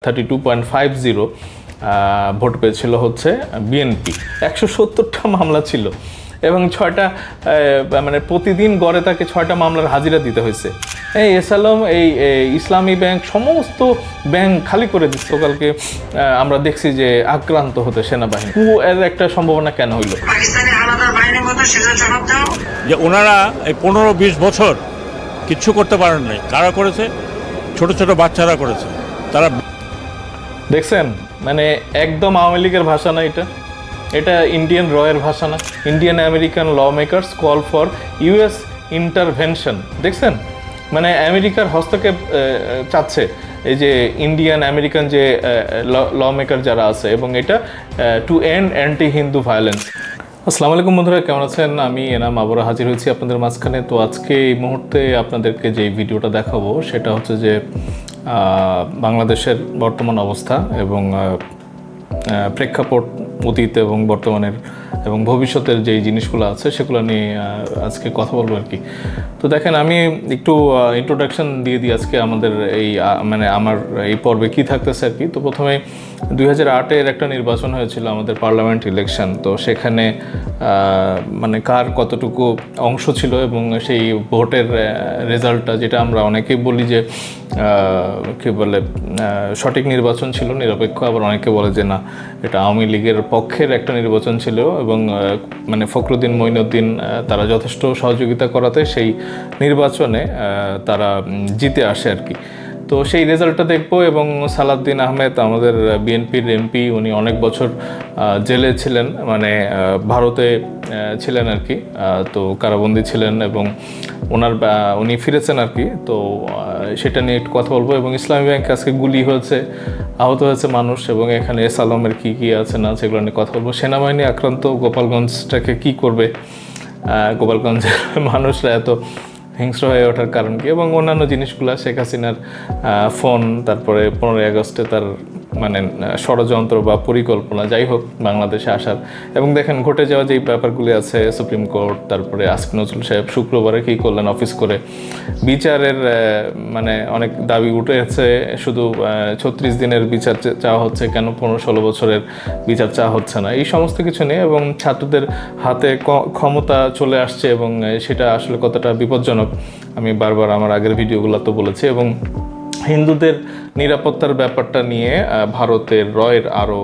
32.50 vote পেয়েছিল হচ্ছে BNP. 170টা মামলা ছিল এবং 6টা মানে প্রতিদিন গড়ে তাকে 6টা মামলার হাজিরা দিতে হয়েছে। এই এসালাম এই ইসলামী ব্যাংক সমস্ত ব্যাংক খালি করে দিচ্ছে। কালকে আমরা দেখছি যে আক্রান্ত হতে সেনাবাহিনী। এর একটা সম্ভাবনা কেন হইল? যে ওনারা এই 15-20 বছর কিচ্ছু করতে পারেন নাই। কারা করেছে? ছোট ছোট বাচ্চারা করেছে। তারা দেখছেন, মানে একদম আওয়ামী লীগের ভাষা না, এটা ইন্ডিয়ান রয়ের ভাষা না। Indian American lawmakers call for US intervention. দেখছেন, মানে আমেরিকার হস্তক্ষেপ চাচ্ছে এই যে ইন্ডিয়ান আমেরিকান যে ল মেকার যারা আছে, এবং এটা to end anti Hindu violence. আসসালামু আলাইকুম বন্ধুরা, কেমন আছেন? আমি এনাম আবারও হাজির হয়েছি আপনাদের মাঝখানে। তো আজকে এই মুহূর্তে আপনাদেরকে যে ভিডিওটা দেখাবো সেটা হচ্ছে যে বাংলাদেশের বর্তমান অবস্থা এবং প্রেক্ষাপট, অতীত এবং বর্তমানের এবং ভবিষ্যতের যেই জিনিসগুলো আছে সেগুলো নিয়ে আজকে কথা বলবো আর কি। তো দেখেন, আমি একটু ইন্ট্রোডাকশন দিয়ে দিই আজকে আমাদের এই মানে আমার এই পর্বে কী থাকতেছে আর কি। তো প্রথমে 2008-এর একটা নির্বাচন হয়েছিল, আমাদের পার্লামেন্ট ইলেকশন। তো সেখানে মানে কার কতটুকু অংশ ছিল এবং সেই ভোটের রেজাল্টটা, যেটা আমরা অনেকেই বলি যে কী বলে সঠিক নির্বাচন ছিল, নিরপেক্ষ। আবার অনেকে বলে যে না, এটা আওয়ামী লীগের পক্ষের একটা নির্বাচন ছিল এবং মানে ফখরুদ্দিন মঈনুদ্দিন তারা যথেষ্ট সহযোগিতা করাতে সেই নির্বাচনে তারা জিতে আসে আর কি। তো সেই রেজাল্টটা দেখবো। এবং সালাউদ্দিন আহমেদ, আমাদের বিএনপির এমপি, উনি অনেক বছর জেলে ছিলেন, মানে ভারতে ছিলেন আর কি। তো কারাবন্দী ছিলেন এবং উনি ফিরেছেন আর কি। তো সেটা নিয়ে একটু কথা বলবো। এবং ইসলামী ব্যাংকে আজকে গুলি হয়েছে, আহত হয়েছে মানুষ, এবং এখানে এসালামের কী কী আছে না সেগুলো নিয়ে কথা বলবো। সেনাবাহিনী আক্রান্ত, গোপালগঞ্জটাকে কি করবে, গোপালগঞ্জের মানুষরা এত হিংস্র হয়ে ওঠার কারণ কি, এবং অন্যান্য জিনিসগুলো, শেখ হাসিনার ফোন, তারপরে 15ই আগস্টে তার মানে ষড়যন্ত্র বা পরিকল্পনা, যাই হোক বাংলাদেশে আসার, এবং দেখেন ঘটে যাওয়া যেই ব্যাপারগুলি আছে, সুপ্রিম কোর্ট, তারপরে আসিফ নজরুল সাহেব শুক্রবারে কী করলেন অফিস করে, বিচারের মানে অনেক দাবি উঠেছে, শুধু 36 দিনের বিচার চাওয়া হচ্ছে, কেন 15-16 বছরের বিচার চাওয়া হচ্ছে না, এই সমস্ত কিছু নিয়ে। এবং ছাত্রদের হাতে ক্ষমতা চলে আসছে এবং সেটা আসলে কতটা বিপজ্জনক আমি বারবার আমার আগের ভিডিওগুলো তো বলেছি। এবং হিন্দুদের নিরাপত্তার ব্যাপারটা নিয়ে ভারতের রয়ের আরও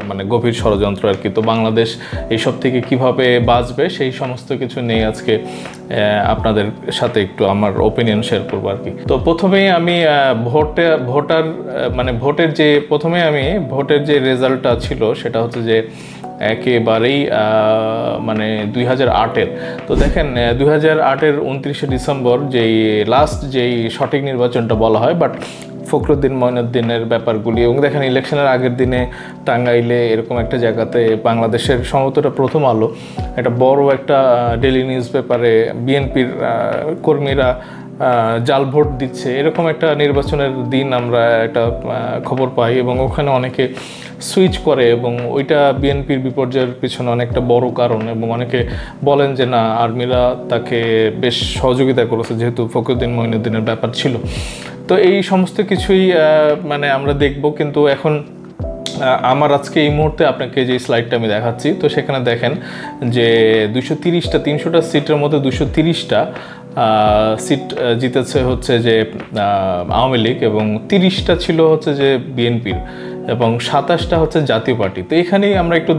মানে গভীর ষড়যন্ত্র আর কি। তো বাংলাদেশ এইসব থেকে কিভাবে বাঁচবে সেই সমস্ত কিছু নিয়ে আজকে আপনাদের সাথে একটু আমার ওপিনিয়ন শেয়ার করবো আর কি। তো প্রথমেই আমি ভোটের যে রেজাল্টটা ছিল সেটা হচ্ছে যে একেবারেই মানে 2008-এর। তো দেখেন 2008-এর 29শে ডিসেম্বর যেই সঠিক নির্বাচনটা বলা হয়, বাট ফখরুদ্দিন মঈনুদ্দিনের ব্যাপারগুলি, এবং দেখেন ইলেকশনের আগের দিনে টাঙ্গাইলে এরকম একটা জায়গাতে বাংলাদেশের সম্ভবতটা প্রথম আলো, একটা বড় একটা ডেইলি নিউজ পেপারে বিএনপির কর্মীরা জাল ভোট দিচ্ছে, এরকম একটা নির্বাচনের দিন আমরা একটা খবর পাই। এবং ওখানে অনেকে সুইচ করে এবং ওইটা বিএনপির বিপর্যয়ের পিছনে অনেকটা বড় কারণ। এবং অনেকে বলেন যে না, আর্মিরা তাকে বেশ সহযোগিতা করেছে, যেহেতু ফখরুদ্দিন মঈনুদ্দিনের ব্যাপার ছিল। তো এই সমস্ত কিছুই মানে আমরা দেখব। কিন্তু এখন আমার আজকে এই মুহূর্তে আপনাকে যে স্লাইডটা আমি দেখাচ্ছি, তো সেখানে দেখেন যে 300টা সিটের মধ্যে 230টা সিট জিতেছে হচ্ছে যে আওয়ামী লীগ, এবং 30টা ছিল হচ্ছে যে বিএনপির, এবং 27টা হচ্ছে জাতীয় পার্টি। তো এখানেই আমরা একটু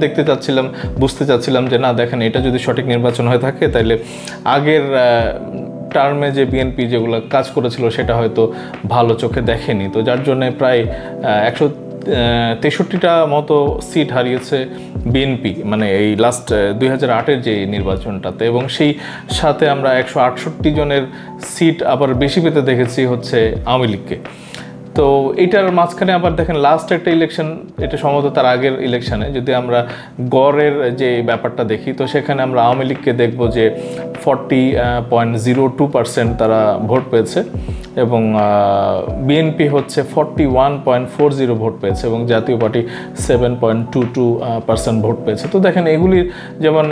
বুঝতে চাচ্ছিলাম যে না, দেখেন এটা যদি সঠিক নির্বাচন হয়ে থাকে তাহলে আগের টার্মে যে বিএনপি যেগুলো কাজ করেছিল সেটা হয়তো ভালো চোখে দেখেনি। তো যার জন্য প্রায় 163টা মতো সিট হারিয়েছে বিএনপি, মানে এই লাস্ট 2008-এর যে নির্বাচনটাতে। এবং সেই সাথে আমরা 168 জনের সিট আবার বেশি পেতে দেখেছি হচ্ছে আওয়ামী লীগকে। তো এটার মাঝখানে আবার দেখেন লাস্ট একটা ইলেকশন, এটা সম্ভবত তার আগের ইলেকশানে যদি আমরা গড়ের যে ব্যাপারটা দেখি, তো সেখানে আমরা আওয়ামী লীগকে দেখবো যে 40.02% তারা ভোট পেয়েছে, এবং বিএনপি হচ্ছে 41.40 ভোট পেয়েছে, এবং জাতীয় পার্টি 7.22% ভোট পেয়েছে। তো দেখেন এগুলির যেমন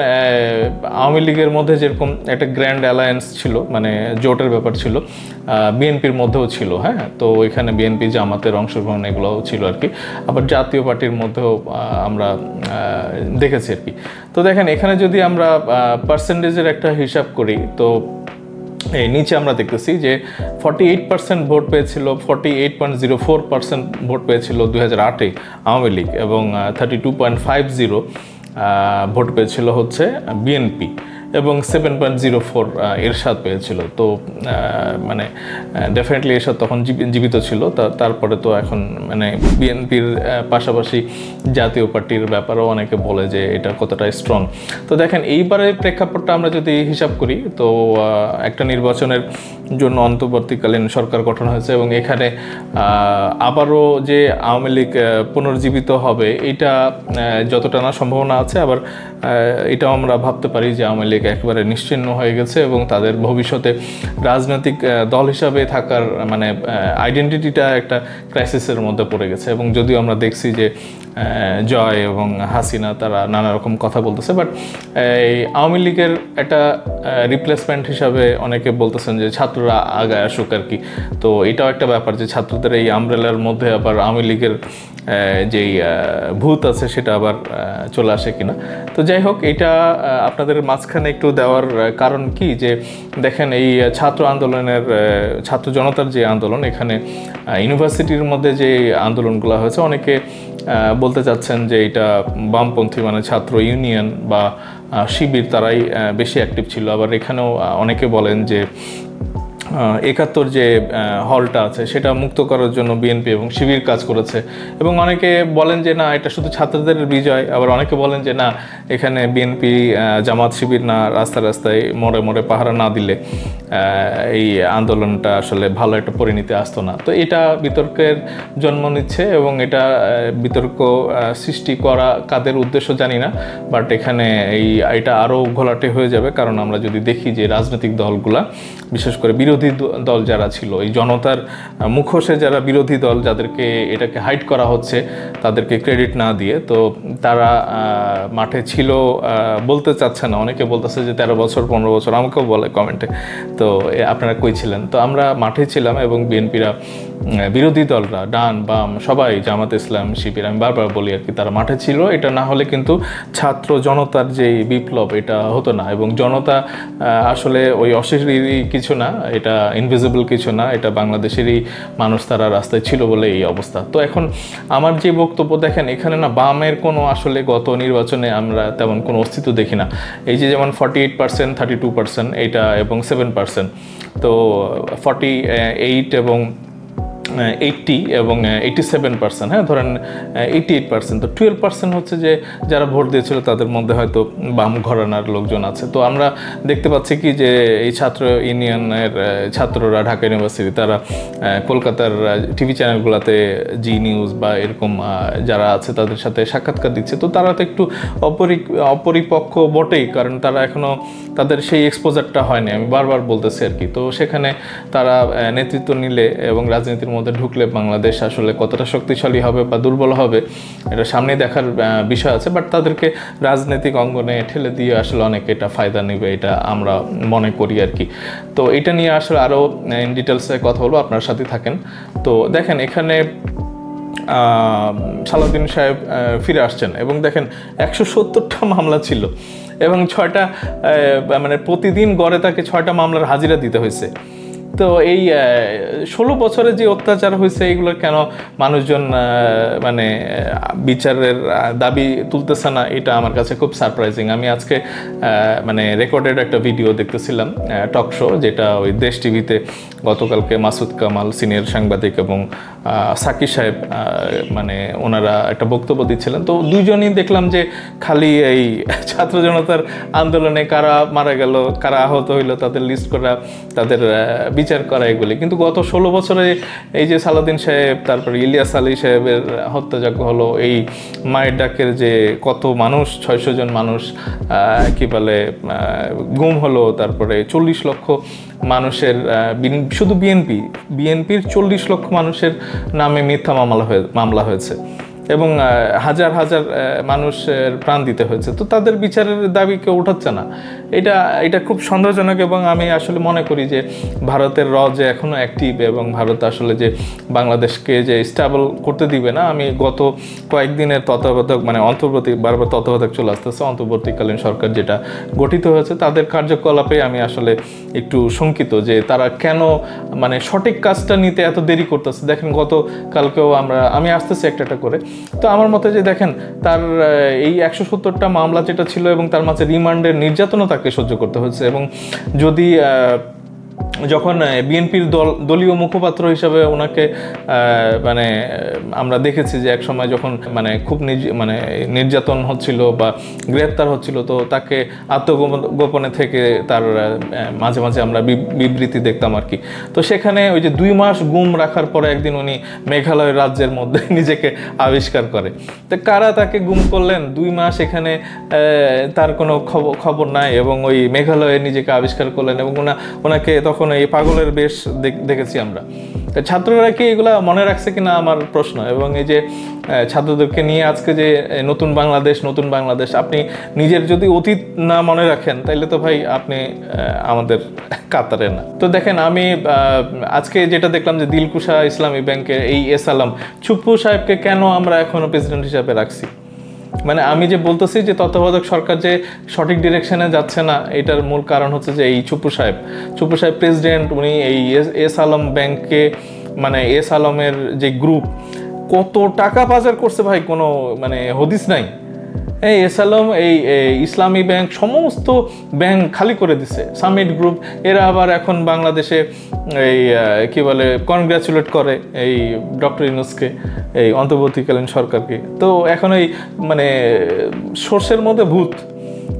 আওয়ামী লীগের মধ্যে যেরকম একটা গ্র্যান্ড অ্যালায়েন্স ছিল, মানে জোটের ব্যাপার ছিল, বিএনপির মধ্যেও ছিল। হ্যাঁ, তো এখানে বিএনপি জামাতের অংশগ্রহণ এগুলোও ছিল আর কি। আবার জাতীয় পার্টির মধ্যেও আমরা দেখেছি আর কি। তো দেখেন এখানে যদি আমরা পার্সেন্টেজের একটা হিসাব করি, তো এই নিচে আমরা দেখতেছি যে 48% ভোট পেয়েছিল, 48.04% ভোট পেয়েছিল 2008-এ আওয়ামী লীগ, এবং 32.50 ভোট পেয়েছিল হচ্ছে বিএনপি, এবং 7.04 এরশাদ পেয়েছিল। তো মানে ডেফিনেটলি এরশাদ তখন জীবিত ছিল, তারপরে তো এখন মানে বিএনপির পাশাপাশি জাতীয় পার্টির ব্যাপারেও অনেকে বলে যে এটা কতটা স্ট্রং। তো দেখেন এইবারের প্রেক্ষাপটটা আমরা যদি হিসাব করি, তো একটা নির্বাচনের জন্য অন্তর্বর্তীকালীন সরকার গঠন হয়েছে, এবং এখানে আবারও যে আওয়ামী লীগ পুনর্জীবিত হবে এটা যতটা না সম্ভাবনা আছে, আবার এটাও আমরা ভাবতে পারি যে আওয়ামী লীগ একেবারে নিশ্চিহ্ন হয়ে গেছে এবং তাদের ভবিষ্যতে রাজনৈতিক দল হিসাবে থাকার মানে আইডেন্টিটিটা একটা ক্রাইসিসের মধ্যে পড়ে গেছে। এবং যদিও আমরা দেখছি যে জয় এবং হাসিনা তারা নানা রকম কথা বলতেছে, বাট এই আওয়ামী লীগের একটা রিপ্লেসমেন্ট হিসাবে অনেকে বলতেছেন যে ছাত্ররা আগায় আসুক আর কি। তো এটাও একটা ব্যাপার যে ছাত্রদের এই আমব্রেলার মধ্যে আবার আওয়ামী লীগের যেই ভূত আছে সেটা আবার চলে আসে কিনা। তো যাই হোক, এটা আপনাদের মাঝখানে একটু দেওয়ার কারণ কি, যে দেখেন এই ছাত্র আন্দোলনের ছাত্র জনতার যে আন্দোলন, এখানে ইউনিভার্সিটির মধ্যে যে আন্দোলনগুলো হয়েছে অনেকে বলতে চাচ্ছেন যে এটা বামপন্থী মানে ছাত্র ইউনিয়ন বা শিবির তারাই বেশি অ্যাক্টিভ ছিল। আবার এখানেও অনেকে বলেন যে ৭১ যে হলটা আছে সেটা মুক্ত করার জন্য বিএনপি এবং শিবির কাজ করেছে, এবং অনেকে বলেন যে না এটা শুধু ছাত্রদের বিজয়, আবার অনেকে বলেন যে না এখানে বিএনপি জামাত শিবির না রাস্তায় রাস্তায় মোড়ে মোড়ে পাহারা না দিলে এই আন্দোলনটা আসলে ভালো একটা পরিণতি আসতো না। তো এটা বিতর্কের জন্ম নিচ্ছে, এবং এটা বিতর্ক সৃষ্টি করা কাদের উদ্দেশ্য জানি না, বাট এখানে এটা আরও ঘোলাটে হয়ে যাবে। কারণ আমরা যদি দেখি যে রাজনৈতিক দলগুলা, বিশেষ করে বিরোধী দল যারা ছিল, এই জনতার মুখোশে যারা বিরোধী দল, যাদেরকে এটাকে হাইড করা হচ্ছে তাদেরকে ক্রেডিট না দিয়ে, তো তারা মাঠে ছিল বলতে চাচ্ছে না। অনেকে বলতেছে যে 13 বছর 15 বছর, আমাকেও বলে কমেন্টে, তো আপনারা কই ছিলেন? তো আমরা মাঠে ছিলাম, এবং বিএনপিরা বিরোধী দলরা ডান বাম সবাই, জামাত ইসলাম শিবির, আমি বারবার বলি আর কি, তারা মাঠে ছিল। এটা না হলে কিন্তু ছাত্র জনতার যে বিপ্লব এটা হতো না। এবং জনতা আসলে ওই অশরীরী কিছু না, এটা ইনভিজিবল কিছু না, এটা বাংলাদেশেরই মানুষ, তারা রাস্তায় ছিল বলে এই অবস্থা। তো এখন আমার যে বক্তব্য, দেখেন এখানে না বামের কোনো আসলে গত নির্বাচনে আমরা তেমন কোনো অস্তিত্ব দেখি না। এই যে যেমন 48%, 32% এইটা, এবং 7%, তো 48 এবং 80 এবং 87%, হ্যাঁ ধরেন 88%, তো 12% হচ্ছে যে যারা ভোট দিয়েছিল তাদের মধ্যে হয়তো বাম ঘরানার লোকজন আছে। তো আমরা দেখতে পাচ্ছি কি যে এই ছাত্র ইউনিয়নের ছাত্ররা ঢাকা ইউনিভার্সিটি, তারা কলকাতার টিভি চ্যানেলগুলোতে জি নিউজ বা এরকম যারা আছে তাদের সাথে সাক্ষাৎকার দিচ্ছে। তো তারা তো একটু অপরিপক্ক বটেই, কারণ তারা এখনও তাদের সেই এক্সপোজারটা হয়নি, আমি বারবার বলতেছি আর কি। তো সেখানে তারা নেতৃত্ব নিলে এবং রাজনীতির মধ্যে ঢুকলে বাংলাদেশ আসলে কতটা শক্তিশালী হবে বা দুর্বল হবে এটা সামনে দেখার বিষয় আছে। বাট তাদেরকে রাজনৈতিক অঙ্গনে ঠেলে দিয়ে আসলে অনেকে এটা ফায়দা নেবে, এটা আমরা মনে করি আর কি। তো এটা নিয়ে আসলে আরও ইন ডিটেলসে কথা বলবো, আপনার সাথে থাকেন। তো দেখেন এখানে সালাউদ্দিন সাহেব ফিরে আসছেন, এবং দেখেন 170টা মামলা ছিল, এবং 6টা মানে প্রতিদিন গড়ে তাকে 6টা মামলার হাজিরা দিতে হয়েছে। তো এই 16 বছরে যে অত্যাচার হয়েছে এগুলো কেন মানুষজন মানে বিচারের দাবি তুলতেছে না, এটা আমার কাছে খুব সারপ্রাইজিং। আমি আজকে মানে রেকর্ডেড একটা ভিডিও দেখতেছিলাম, টক শো, যেটা ওই দেশ টিভিতে গতকালকে মাসুদ কামাল সিনিয়র সাংবাদিক এবং সাকিব সাহেব মানে ওনারা একটা বক্তব্য দিচ্ছিলেন। তো দুইজনই দেখলাম যে খালি এই ছাত্র জনতার আন্দোলনে কারা মারা গেল, কারা আহত হইলো, তাদের লিস্ট করা, তাদের বিচার করা, এগুলি। কিন্তু গত 16 বছরে এই যে সালাউদ্দিন সাহেব, তারপর ইলিয়াস আলী সাহেবের হত্যাযজ্ঞ হলো, এই মায়ের ডাকের যে কত মানুষ, 600 জন মানুষ কি বলে গুম হলো, তারপরে 40 লক্ষ মানুষের শুধু বিএনপির 40 লক্ষ মানুষের নামে মিথ্যা মামলা হয়েছে। এবং হাজার হাজার মানুষের প্রাণ দিতে হয়েছে। তো তাদের বিচারের দাবি কেউ উঠাচ্ছে না। এটা খুব সন্দেহজনক। এবং আমি আসলে মনে করি যে ভারতের যে এখনও অ্যাক্টিভ, এবং ভারত আসলে যে বাংলাদেশকে যে স্টেবল করতে দিবে না। আমি গত কয়েকদিনের তত্ত্বাবধায়ক বারবার তত্ত্বাবধায়ক চলে আসতেছে, অন্তর্বর্তীকালীন সরকার যেটা গঠিত হয়েছে, তাদের কার্যকলাপে আমি আসলে একটু শঙ্কিত যে তারা কেন সঠিক কাজটা নিতে এত দেরি করতেছে। দেখেন গতকালকেও আমি আসতেছি একটা করে, তো আমার মতে যে দেখেন তার এই 170টা মামলা যেটা ছিল, এবং তার মাঝে রিমান্ডের নির্যাতনও তাকে সহ্য করতে হয়েছে। এবং যদি যখন বিএনপির দলীয় মুখপাত্র হিসাবে ওনাকে আমরা দেখেছি যে এক সময় যখন খুব নির্যাতন হচ্ছিল বা গ্রেপ্তার হচ্ছিল, তো তাকে আত্মগোপনে থেকে তার মাঝে মাঝে আমরা বিবৃতি দেখতাম আর কি। তো সেখানে ওই যে 2 মাস গুম রাখার পরে একদিন উনি মেঘালয় রাজ্যের মধ্যে নিজেকে আবিষ্কার করে। তো কারা তাকে গুম করলেন 2 মাস, এখানে তার কোনো খবর নাই, এবং ওই মেঘালয়ে নিজেকে আবিষ্কার করলেন, এবং ওনাকে তখন এই পাগলের বেশ দেখেছি আমরা। ছাত্ররা কি এগুলা মনে রাখছে কিনা আমার প্রশ্ন। এবং এই যে ছাত্রদেরকে নিয়ে আজকে যে নতুন বাংলাদেশ, আপনি নিজের যদি অতীত না মনে রাখেন তাইলে তো ভাই আপনি আমাদের কাতারে না। তো দেখেন আমি আজকে যেটা দেখলাম যে দিলকুশা ইসলামী ব্যাংকের এই এস আলম ছুপ্পু সাহেবকে কেন আমরা এখনো প্রেসিডেন্ট হিসাবে রাখছি। আমি যে বলতেছি যে তত্ত্বাবধায়ক সরকার যে সঠিক ডিরেকশনে যাচ্ছে না, এটার মূল কারণ হচ্ছে যে এই ছুপ্পু সাহেব প্রেসিডেন্ট, উনি এই এস আলম ব্যাংকে এস আলমের যে গ্রুপ কত টাকা পাচার করছে ভাই, কোনো হদিস নাই। এই এস আলম এই ইসলামী ব্যাংক সমস্ত ব্যাংক খালি করে দিছে। সামিট গ্রুপ এরা আবার এখন বাংলাদেশে এই কি বলে কনগ্রাচুলেট করে এই ডক্টর ইউনূসকে, এই অন্তর্বর্তীকালীন সরকারকে। তো এখন এই সর্ষের মধ্যে ভূত,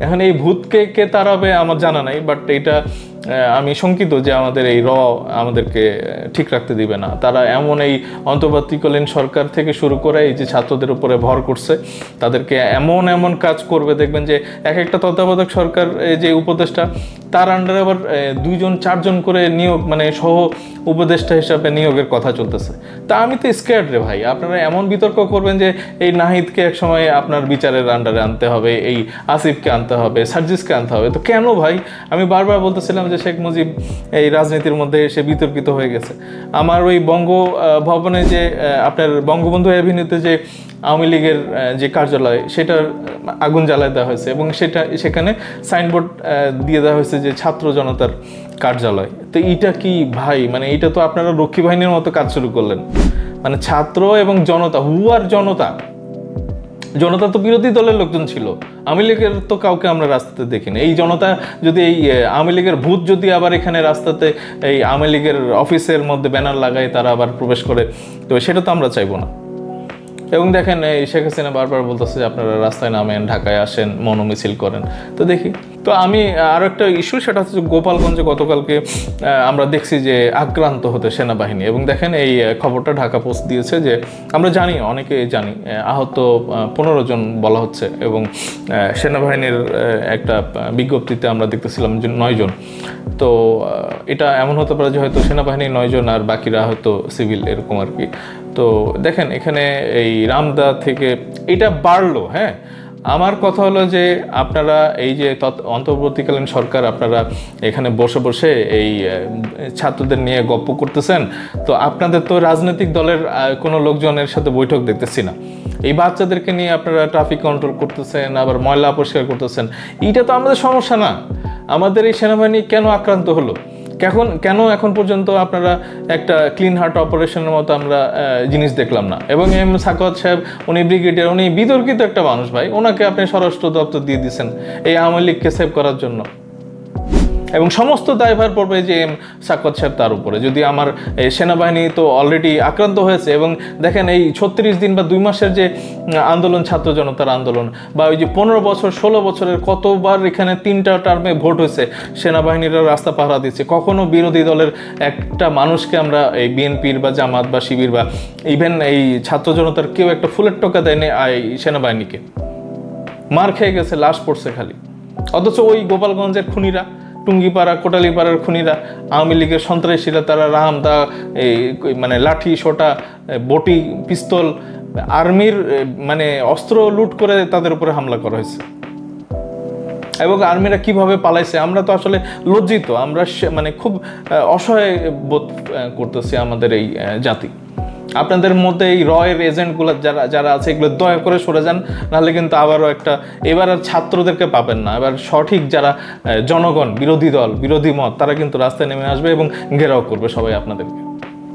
এখন এই ভূতকে কে তাড়াবে আমার জানা নাই, বাট এইটা আমি শঙ্কিত যে আমাদের এই আমাদেরকে ঠিক রাখতে দিবে না। তারা এমন এই অন্তর্বর্তীকালীন সরকার থেকে শুরু করে এই যে ছাত্রদের উপরে ভর করছে, তাদেরকে এমন কাজ করবে, দেখবেন যে একটা তত্ত্বাবধায়ক সরকার যে উপদেষ্টা, তার আন্ডারে আবার 2-4জন করে নিয়োগ সহ উপদেষ্টা হিসাবে নিয়োগের কথা চলতেছে। তা আমি তো স্কেয়ার্ড রে ভাই। আপনারা এমন বিতর্ক করবেন যে এই নাহিদকে এক সময় আপনার বিচারের আন্ডারে আনতে হবে, এই আসিফকে আনতে হবে, সার্জিসকে আনতে হবে। তো কেন ভাই? আমি বারবার বলতেছিলাম যে শেখ মুজিব এই রাজনীতির মধ্যে এসে বিতর্কিত হয়ে গেছে। আমার ওই বঙ্গভবনে যে আপনার বঙ্গবন্ধু অ্যাভিনিউতে যে আওয়ামী লীগের যে কার্যালয়, সেটার আগুন জ্বালায় দেওয়া হয়েছে, এবং সেখানে সাইনবোর্ড দিয়ে দেওয়া হয়েছে যে ছাত্র জনতার কার্যালয়। তো এইটা কি ভাই? এইটা তো আপনারা রক্ষী বাহিনীর মতো কাজ শুরু করলেন। ছাত্র এবং জনতা, হুয়ার জনতা তো বিরোধী দলের লোকজন ছিল, আওয়ামী লীগের তো কাউকে আমরা রাস্তাতে দেখিনি। এই জনতা যদি এই আওয়ামী লীগের ভূত যদি আবার এখানে রাস্তাতে এই আওয়ামী লীগের অফিসের মধ্যে ব্যানার লাগায় তারা আবার প্রবেশ করে, তো সেটা তো আমরা চাইবো না। এবং দেখেন এই শেখ হাসিনা বারবার বলতেছে যে আপনারা রাস্তায় নামেন, ঢাকায় আসেন, মনোমিছিল করেন। তো দেখি। তো আমি আরও একটা ইস্যু, সেটা হচ্ছে গোপালগঞ্জে গতকালকে আমরা দেখছি যে আক্রান্ত হতে সেনাবাহিনী। এবং দেখেন এই খবরটা ঢাকা পোস্ট দিয়েছে যে আমরা জানি, অনেকে জানি, আহত 15 জন বলা হচ্ছে, এবং সেনাবাহিনীর একটা বিজ্ঞপ্তিতে আমরা দেখতেছিলাম যে 9 জন। তো এটা এমন হতে পারে যে হয়তো সেনাবাহিনী 9 জন আর বাকিরা হয়তো সিভিল, এরকম আর কি। তো দেখেন এখানে এই রামদা থেকে এটা বাড়লো। হ্যাঁ, আমার কথা হলো যে আপনারা এই যে অন্তর্বর্তীকালীন সরকার, আপনারা এখানে বসে বসে এই ছাত্রদের নিয়ে গপ্প করতেছেন। তো আপনাদের তো রাজনৈতিক দলের কোনো লোকজনের সাথে বৈঠক দেখতেছি না। এই বাচ্চাদেরকে নিয়ে আপনারা ট্রাফিক কন্ট্রোল করতেছেন, আবার ময়লা পরিষ্কার করতেছেন। এইটা তো আমাদের সমস্যা না। আমাদের এই সেনাবাহিনী কেন আক্রান্ত হলো? কেন এখন পর্যন্ত আপনারা একটা ক্লিন হার্ট অপারেশনের মতো আমরা জিনিস দেখলাম না? এবং এম সাখাওয়াত সাহেব, উনি ব্রিগেডিয়ার, উনি বিতর্কিত একটা মানুষ ভাই, ওনাকে আপনি স্বরাষ্ট্র দপ্তর দিয়ে দিচ্ছেন এই আওয়ামী লীগকে সেভ করার জন্য, এবং সমস্ত দায়ভার পড়বে যে এম সাখাওয়াত সাহেব তার উপরে। যদি আমার সেনাবাহিনী তো অলরেডি আক্রান্ত হয়েছে, এবং দেখেন এই 36 দিন বা 2 মাসের যে আন্দোলন, ছাত্র জনতার আন্দোলন, বা ওই যে 15 বছর 16 বছরের কতবার এখানে 3টা টার্মে ভোট হয়েছে, সেনাবাহিনীরা রাস্তা পাহারা দিচ্ছে। কখনো বিরোধী দলের একটা মানুষকে আমরা এই বিএনপির বা জামাত বা শিবির বা ইভেন এই ছাত্র জনতার কেউ একটা ফুলের টোকা দেয়নি এই সেনাবাহিনীকে। মার খেয়ে গেছে, লাশ পড়ছে খালি। অথচ ওই গোপালগঞ্জের খুনিরা, টুঙ্গিপাড়া, কোটালীপাড়ার খুনিরা, আওয়ামী লীগের সন্ত্রাসীরা, তারা রামদা এই লাঠি, সোটা, বটি, পিস্তল আর্মির মানে অস্ত্র লুট করে তাদের উপরে হামলা করা হয়েছে, এবং আর্মিরা কিভাবে পালাইছে আমরা তো আসলে লজ্জিত, আমরা মানে খুব অসহায় বোধ করতেছি আমাদের এই জাতি। আপনাদের মধ্যে এই রয়ের এজেন্টগুলো যারা আছে এগুলো দয়া করে সরে যান, নাহলে কিন্তু আবারও একটা এবার আর ছাত্রদেরকে পাবেন না, এবার সঠিক যারা জনগণ, বিরোধী দল, বিরোধী মত, তারা কিন্তু রাস্তায় নেমে আসবে এবং ঘেরাও করবে সবাই আপনাদেরকে।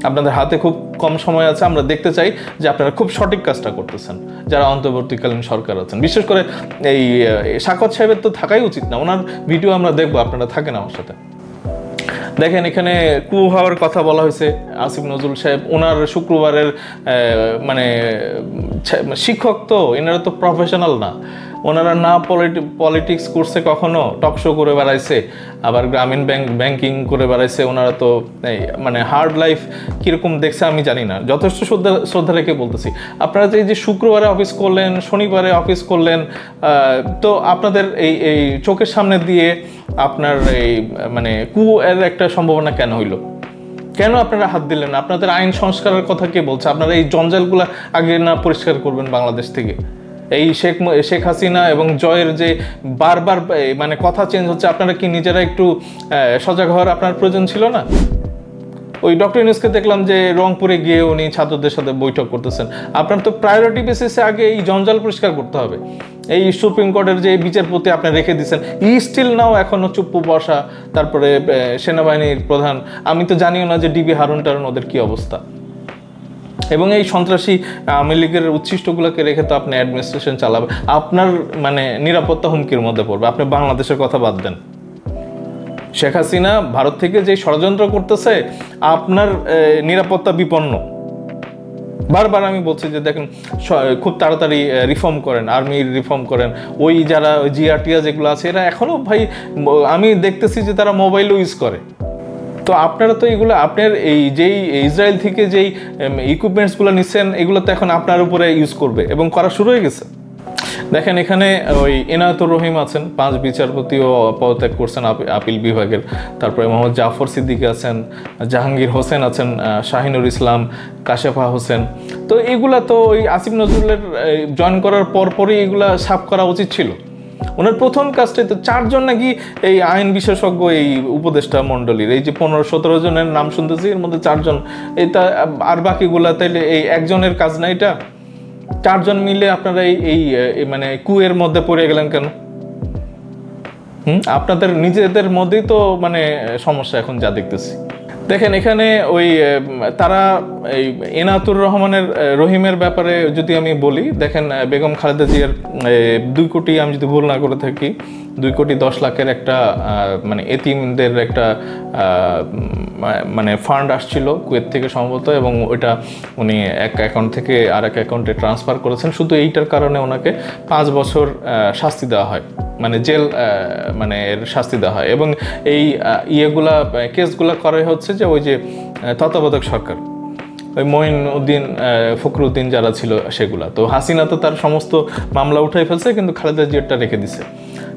আপনাদের হাতে খুব কম সময় আছে, আমরা দেখতে চাই যে আপনারা খুব সঠিক কাজটা করতেছেন যারা অন্তর্বর্তীকালীন সরকার আছেন। বিশেষ করে এই সাকত সাহেবের তো থাকাই উচিত না, ওনার ভিডিও আমরা দেখবো, আপনারা থাকেন আমার সাথে। দেখেন এখানে কু হওয়ার কথা বলা হয়েছে, আসিফ নজরুল সাহেব ওনার শুক্রবারের মানে শিক্ষক তো, এনারা তো প্রফেশনাল না, ওনারা না পলিটিক্স করছে কখনো, টকশো করে বেড়াইছে, আবার গ্রামীণ ব্যাংকিং করে বেড়াইছে, ওনারা তো মানে হার্ড লাইফ কীরকম দেখছে আমি জানি না, যথেষ্ট শ্রদ্ধা রেখে বলতেছি। আপনারা যে শুক্রবারে অফিস করলেন, শনিবারে অফিস করলেন, তো আপনাদের এই চোখের সামনে দিয়ে আপনার এই মানে কু এর একটা সম্ভাবনা কেন হইলো? কেন আপনারা হাত দিলেন? আপনাদের আইন সংস্কারের কথা কে বলছে? আপনারা এই জঞ্জালগুলো আগে না পরিষ্কার করবেন বাংলাদেশ থেকে? এই শেখ হাসিনা এবং জয়ের যে বারবার মানে কথা চেঞ্জ হচ্ছে, আপনারা কি নিজেরা একটু সজাগ হওয়ার আপনার প্রয়োজন ছিল না? ওই ডক্টর ইউনূসকে দেখলাম যে রংপুরে গিয়ে উনি ছাত্রদের সাথে বৈঠক করতেছেন। আপনার তো প্রায়োরিটি বেসিসে আগে এই জঞ্জাল পরিষ্কার করতে হবে। এই সুপ্রিম কোর্টের যে বিচারপতি আপনি রেখে দিচ্ছেন, স্টিল নাও এখনও চুপ বসা, তারপরে সেনাবাহিনীর প্রধান, আমি তো জানিও না যে ডিবি হারুন টারুন ওদের কী অবস্থা। এবং এই সন্ত্রাসী আওয়ামী লীগের উচ্ছিষ্টগুলোকে রেখে তো আপনি অ্যাডমিনিস্ট্রেশন চালাবে, আপনার মানে নিরাপত্তা হুমকির মধ্যে পড়বে। আপনি বাংলাদেশের কথা বাদ দেন, শেখ হাসিনা ভারত থেকে যে ষড়যন্ত্র করতেছে, আপনার নিরাপত্তা বিপন্ন। বারবার আমি বলছি যে দেখেন খুব তাড়াতাড়ি রিফর্ম করেন, আর্মির রিফর্ম করেন। ওই যারা জিআরটিয়া যেগুলো আছে এরা এখনও ভাই আমি দেখতেছি যে তারা মোবাইলও ইউজ করে। তো আপনারা তো এগুলো আপনার এই যেই ইসরায়েল থেকে যেই ইকুইপমেন্টসগুলো নিচ্ছেন এগুলো তো এখন আপনার উপরে ইউজ করবে এবং করা শুরু হয়ে গেছে। দেখেন এখানে ওই এনায়েতুর রহিম আছেন, 5 বিচারপতিও পদত্যাগ করছেন আপিল বিভাগের। তারপরে মোহাম্মদ জাফর সিদ্দিক আছেন, জাহাঙ্গীর হোসেন আছেন, শাহিনুর ইসলাম, কাশেফা হোসেন। তো এগুলা তো ওই আসিফ নজরুলের জয়েন করার পরপরই এগুলা সাফ করা উচিত ছিল। ওনার প্রথম কাজটাই তো 4 জন নাকি এই আইন বিশেষজ্ঞ এই উপদেষ্টা মণ্ডলীর, এই যে 15-17 জনের নাম শুনতেছি, এর মধ্যে 4 জন, এটা আর বাকিগুলা তাইলে এই একজনের কাজ না, এটা 4 জন মিলে আপনারা এই মানে কুয়ের মধ্যে পড়ে গেলেন কেন? আপনাদের নিজেদের মধ্যেই তো মানে সমস্যা এখন যা দেখতেছি। দেখেন এখানে ওই তারা এই এনায়েতুর রহিমের ব্যাপারে যদি আমি বলি, দেখেন বেগম খালেদা জিয়ার 2 কোটি, আমি যদি ভুল না করে থাকি, 2,10,00,000-এর একটা মানে এতিমদের একটা মানে ফান্ড আসছিল কুয়েত থেকে সম্ভবত, এবং ওইটা উনি এক অ্যাকাউন্ট থেকে আর এক অ্যাকাউন্টে ট্রান্সফার করেছেন। শুধু এইটার কারণে ওনাকে 5 বছর শাস্তি দেওয়া হয়, মানে জেল মানে এর শাস্তি দেওয়া হয়। এবং এই কেসগুলা করা হচ্ছে যে ওই যে তত্ত্বাবধায়ক সরকার, ওই মঈনুদ্দিন ফখরুদ্দিন যারা ছিল সেগুলা। তো হাসিনা তো তার সমস্ত মামলা উঠাই ফেলছে, কিন্তু খালেদা জিয়ারটা রেখে দিছে।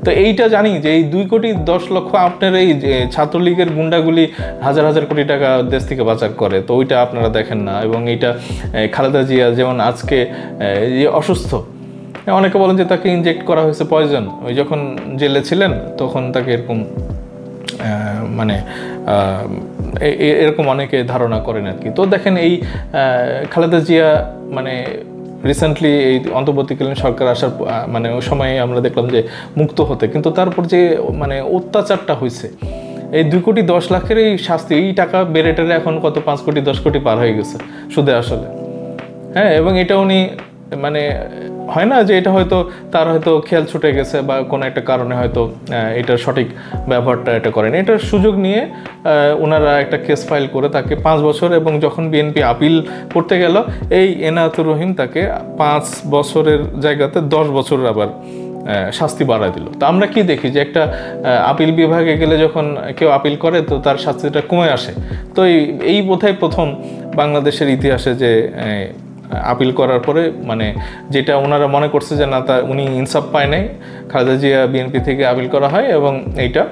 তো এইটা জানি যে এই 2,10,00,000 আপনার এই ছাত্রলীগের গুন্ডাগুলি হাজার হাজার কোটি টাকা দেশ থেকে পাচার করে, তো ওইটা আপনারা দেখেন না। এবং এইটা খালেদা জিয়া যেমন আজকে অসুস্থ, অনেকে বলেন যে তাকে ইনজেক্ট করা হয়েছে পয়জন, ওই যখন জেলে ছিলেন তখন তাকে এরকম মানে এরকম অনেকে ধারণা করেন আর কি। তো দেখেন এই খালেদা জিয়া মানে রিসেন্টলি এই অন্তর্বর্তীকালীন সরকার আসার মানে ওই সময় আমরা দেখলাম যে মুক্ত হতে, কিন্তু তারপর যে মানে অত্যাচারটা হয়েছে, এই 2,10,00,000-এর এই শাস্তি, এই টাকা বেড়ে টেরে এখন কত 5 কোটি 10 কোটি পার হয়ে গেছে সুদে আসলে। হ্যাঁ, এবং এটা উনি মানে হয় না যে এটা হয়তো তার হয়তো খেয়াল ছুটে গেছে বা কোনো একটা কারণে হয়তো এটার সঠিক ব্যবহারটা এটা করেন, এটার সুযোগ নিয়ে ওনারা একটা কেস ফাইল করে তাকে 5 বছর, এবং যখন বিএনপি আপিল করতে গেল এই এনায়েতুর রহিম তাকে 5 বছরের জায়গাতে 10 বছরের আবার শাস্তি বাড়ায় দিল। তো আমরা কি দেখি যে একটা আপিল বিভাগে গেলে যখন কেউ আপিল করে তো তার শাস্তিটা কমে আসে। তো এই বোধহয় প্রথম বাংলাদেশের ইতিহাসে যে আপিল করার পরে মানে যেটা ওনারা মনে করছে যে না, তা উনি ইনসাফ পায় নাই, খালেদা জিয়া বিএনপি থেকে আপিল করা হয় এবং এইটা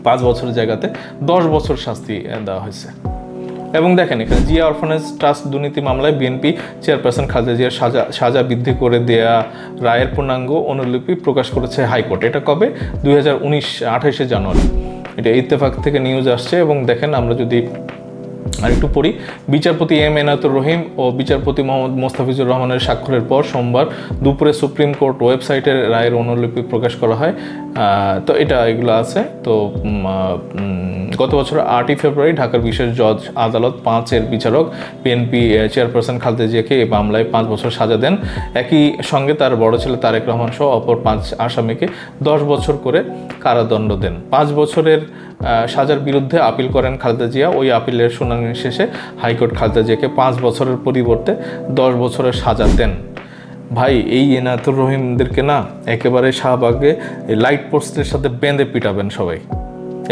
5 বছরের জায়গাতে 10 বছর শাস্তি দেওয়া হয়েছে। এবং দেখেন এখানে জিয়া অরফানেজ ট্রাস্ট দুর্নীতি মামলায় বিএনপি চেয়ারপারসন খালেদা জিয়ার সাজা বৃদ্ধি করে দেয়া রায়ের পূর্ণাঙ্গ অনুলিপি প্রকাশ করেছে হাইকোর্ট। এটা কবে? 2019 জানুয়ারি। এটা ইত্তেফাক থেকে নিউজ আসছে। এবং দেখেন আমরা যদি আরেকটু পড়ি, বিচারপতি এম এনায়েতুর রহিম ও বিচারপতি মোহাম্মদ মোস্তাফিজুর রহমানের স্বাক্ষরের পর সোমবার দুপুরে সুপ্রিম কোর্ট ওয়েবসাইটের রায়ের অনুলিপি প্রকাশ করা হয়। তো এগুলো আছে। তো গত বছর 8ই ফেব্রুয়ারি ঢাকার বিশেষ জজ আদালত 5-এর বিচারক বিএনপি চেয়ারপারসন খালেদা জিয়াকে এই মামলায় 5 বছর সাজা দেন। একই সঙ্গে তার বড় ছেলে তারেক রহমান সহ অপর 5 আসামিকে 10 বছর করে কারাদণ্ড দেন। 5 বছরের সাজার বিরুদ্ধে আপিল করেন খালেদা জিয়া। ওই আপিলের শুনানি শেষে হাইকোর্ট খালেদা জিয়াকে 5 বছরের পরিবর্তে 10 বছরের সাজা দেন। ভাই, এই এনায়েতুর রহিমদেরকে না একেবারে শাহবাগে লাইট পোস্টের সাথে বেঁধে পিটাবেন সবাই।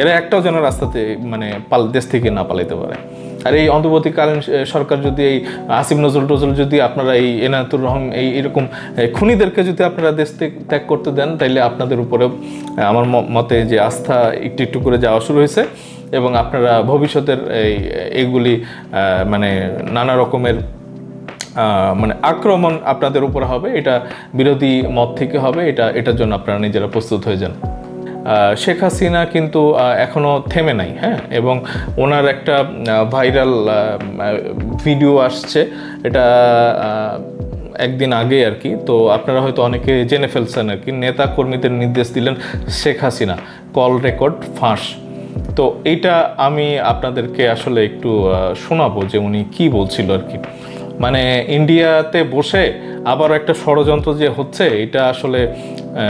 এরা একটাও যেন রাস্তাতে মানে দেশ থেকে না পালাইতে পারে। আর এই অন্তর্বর্তীকালীন সরকার যদি এই আসিফ নজরুল যদি আপনারা এই এনায়েতুর রহিম এরকম খুনিদেরকে যদি আপনারা দেশ ত্যাগ করতে দেন, তাইলে আপনাদের উপরে আমার মতে যে আস্থা একটু একটু করে যাওয়া শুরু হয়েছে। এবং আপনারা ভবিষ্যতের এইগুলি মানে নানা রকমের মানে আক্রমণ আপনাদের উপর হবে। এটা বিরোধী মত থেকে হবে। এটার জন্য আপনারা নিজেরা প্রস্তুত হয়ে যান। শেখ হাসিনা কিন্তু এখনও থেমে নাই, হ্যাঁ। এবং ওনার একটা ভাইরাল ভিডিও আসছে, এটা একদিন আগে আর কি। তো আপনারা হয়তো অনেকে জেনে ফেলছেন আর কি। নেতা কর্মীদের নির্দেশ দিলেন শেখ হাসিনা, কল রেকর্ড ফাঁস। তো এইটা আমি আপনাদেরকে আসলে একটু শোনাবো যে উনি কি বলছিল আর কি। মানে ইন্ডিয়াতে বসে আবার একটা ষড়যন্ত্র যে হচ্ছে, এটা আসলে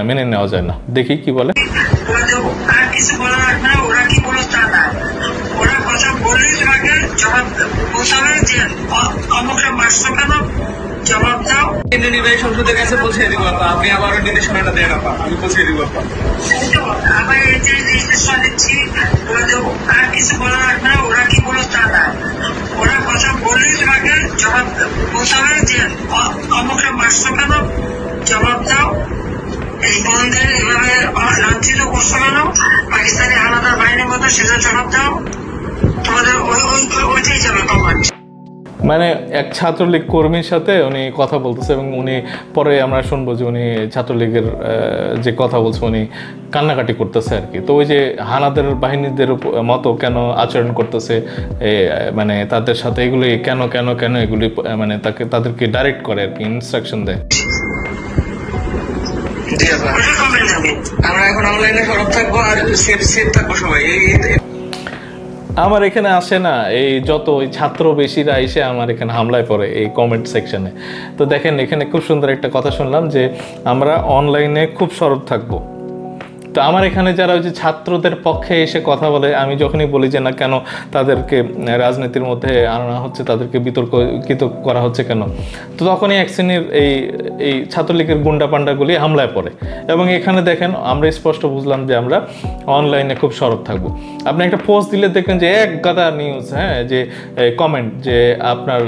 মেনে নেওয়া যায় না। দেখি কি বলে। নির্বাহী সংসদের কাছে পৌঁছে দিব, আপনি আবার নির্দেশনাটা দেন, আমি পৌঁছে দিব। আবার এই যে নির্দেশনা দিচ্ছি, আর কিছু বলা রাখবে না, ওরা কি বলো তা না, ওরা কথা বলেই তোমাকে জবাব পৌঁছাবে যে অমুকটা মারছো কেন, জবাব দাও। এই বন্ধের এভাবে লাঞ্ছিত করছো কেন, পাকিস্তানি আলাদা বাহিনীর মতো সেটা জবাব দাও। তোমাদের ওইটাই যাবে কমান্ড। মানে এক ছাত্রলীগ কর্মীর সাথে উনি কথা বলতেছে এবং উনি পরে আমরা শুনবো যে উনি ছাত্রলীগের যে কথা বলছে উনি কান্নাকাটি করতেছে আর কি। তো ওই যে হানাদের বাহিনীদের মতো কেন আচরণ করতেছে, মানে তাদের সাথে এগুলি কেন কেন কেন এগুলি মানে তাদেরকে ডাইরেক্ট করে আর কি, ইনস্ট্রাকশন দেয়। আমরা এখন অনলাইনে সরব থাকবো আর সেফ থাকবো সবাই। আমার এখানে আসে না এই যত ওই ছাত্র বেশিরা এসে আমার এখানে হামলায় পড়ে এই কমেন্ট সেকশনে। তো দেখেন এখানে খুব সুন্দর একটা কথা শুনলাম যে আমরা অনলাইনে খুব সরব থাকবো। তো আমার এখানে যারা ওই যে ছাত্রদের পক্ষে এসে কথা বলে, আমি যখনই বলি যে না কেন তাদেরকে রাজনীতির মধ্যে আনা হচ্ছে, তাদেরকে বিতর্কিত করা হচ্ছে কেন, তো তখনই এক শ্রেণীর এই ছাত্রলীগের গুন্ডা পান্ডাগুলি হামলায় পড়ে। এবং এখানে দেখেন আমরা স্পষ্ট বুঝলাম যে আমরা অনলাইনে খুব সরব থাকবো। আপনি একটা পোস্ট দিলে দেখবেন যে এক গাদা নিউজ, হ্যাঁ, যে কমেন্ট যে আপনার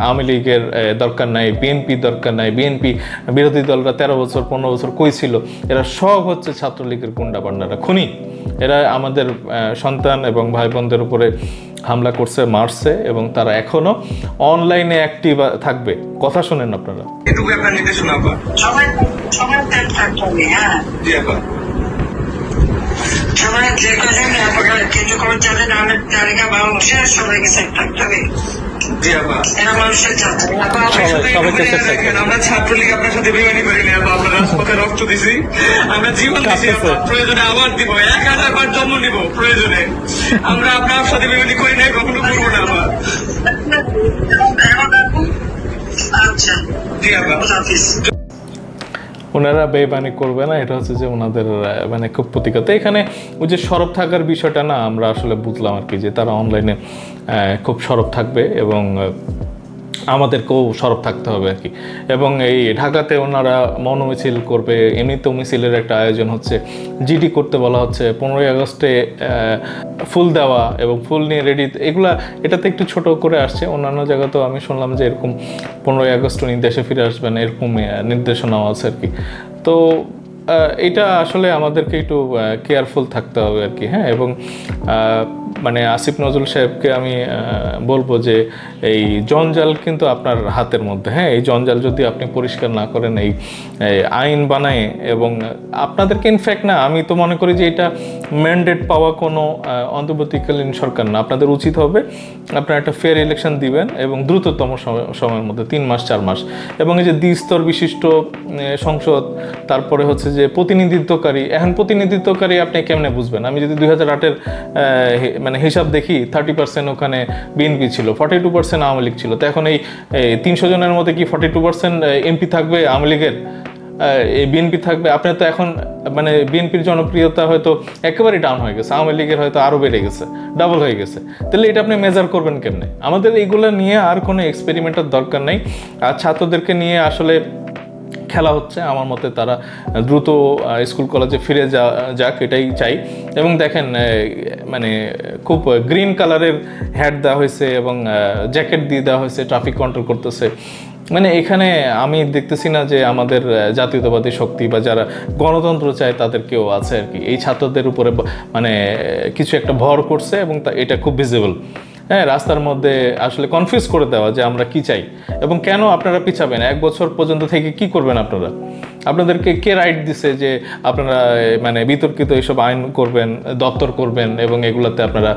আওয়ামী লীগের দরকার নাই, বিএনপি দরকার নাই, বিএনপি বিরোধী দলরা 13 বছর 15 বছর কই ছিল, এরা সব হচ্ছে ছাত্রলীগ গুন্ডা পান্ডারা, খুনি। এরা আমাদের সন্তান এবং ভাই বোনদের উপরে হামলা করছে, মারছে এবং তারা এখনো অনলাইনে অ্যাক্টিভ থাকবে। কথা শুনেন আপনারা। এটুকু আপনার নির্দেশনা সবাই যে কজন কেন্দ্র করে যাদের নামের তালিকা বাংলাদেশে সবাইকে সেট থাকতে হবে। আমরা ছাত্রলীগ আপনার সাথে বেমানি করিনি, আমরা রাজপথে রক্ত দিছি, আমরা জীবন দিছি, প্রয়োজনে আবার দিব, 1000 বার জন্ম নিব প্রয়োজনে। আমরা আপনার সাথে বেমানি করি নাই, কখনো করবো না আবার। আচ্ছা জি আবার হাফিজ। ওনারা বেইমানি করবে না, এটা হচ্ছে যে ওনাদের মানে খুব প্রতিজ্ঞা। তো এখানে ওই যে সরব থাকার বিষয়টা না আমরা আসলে বুঝলাম আর কি, যে তারা অনলাইনে খুব সরব থাকবে এবং আমাদেরকেও সরব থাকতে হবে আর কি। এবং এই ঢাকাতে ওনারা মৌনমিছিল করবে, এমনিতেও মিছিলের একটা আয়োজন হচ্ছে, জিডি করতে বলা হচ্ছে, 15ই আগস্টে ফুল দেওয়া এবং ফুল নিয়ে রেডি, এটাতে একটু ছোট করে আসছে। অন্যান্য জায়গাতেও আমি শুনলাম যে এরকম 15ই আগস্ট উনি দেশে ফিরে আসবেন, এরকম নির্দেশনাও আছে আর কি। তো এটা আসলে আমাদেরকে একটু কেয়ারফুল থাকতে হবে আর কি, হ্যাঁ। এবং মানে আসিফ নজরুল সাহেবকে আমি বলবো যে এই জঞ্জাল কিন্তু আপনার হাতের মধ্যে, হ্যাঁ, এই জঞ্জাল যদি আপনি পরিষ্কার না করেন, এই আইন বানায়, এবং আপনাদেরকে ইনফ্যাক্ট না, আমি তো মনে করি যে এটা ম্যান্ডেট পাওয়া কোনো অন্তর্বর্তীকালীন সরকার না। আপনাদের উচিত হবে আপনারা একটা ফেয়ার ইলেকশন দিবেন এবং দ্রুততম সময়ের মধ্যে 3 মাস 4 মাস, এবং এই যে দ্বিস্তর বিশিষ্ট সংসদ, তারপরে হচ্ছে যে প্রতিনিধিত্বকারী, এখন প্রতিনিধিত্বকারী আপনি কেমনে বুঝবেন? আমি যদি 2008-এর মানে হিসাব দেখি, 30% ওখানে বিএনপি ছিল, 42% আওয়ামী লীগ ছিল। তো এখন এই 300 জনের মধ্যে কি 42% এমপি থাকবে আওয়ামী লীগের, এই বিএনপি থাকবে? আপনার তো এখন মানে বিএনপির জনপ্রিয়তা হয়তো একেবারেই ডাউন হয়ে গেছে, আওয়ামী লীগের হয়তো আরও বেড়ে গেছে, ডাবল হয়ে গেছে। তাহলে এটা আপনি মেজার করবেন কেমনে? আমাদের এইগুলো নিয়ে আর কোনো এক্সপেরিমেন্টের দরকার নেই। আর ছাত্রদেরকে নিয়ে আসলে খেলা হচ্ছে, আমার মতে তারা দ্রুত স্কুল কলেজে ফিরে যাক, এটাই চাই। এবং দেখেন মানে খুব গ্রিন কালারের হ্যাট দেওয়া হয়েছে এবং জ্যাকেট দিয়ে দেওয়া হয়েছে, ট্রাফিক কন্ট্রোল করতেছে। মানে এখানে আমি দেখতেছি না যে আমাদের জাতীয়তাবাদী শক্তি বা যারা গণতন্ত্র চায় তাদের কেউ আছে আর কি। এই ছাত্রদের উপরে মানে কিছু একটা ভর করছে এবং এটা খুব ভিজিবল। হ্যাঁ, রাস্তার মধ্যে আসলে কনফিউজ করে দেওয়া যে আমরা কি চাই এবং কেন আপনারা পিছাবেন। 1 বছর পর্যন্ত থেকে কি করবেন আপনারা? আপনাদেরকে কে রাইট দিছে যে আপনারা মানে বিতর্কিত এইসব আইন করবেন, দপ্তর করবেন এবং এগুলোতে আপনারা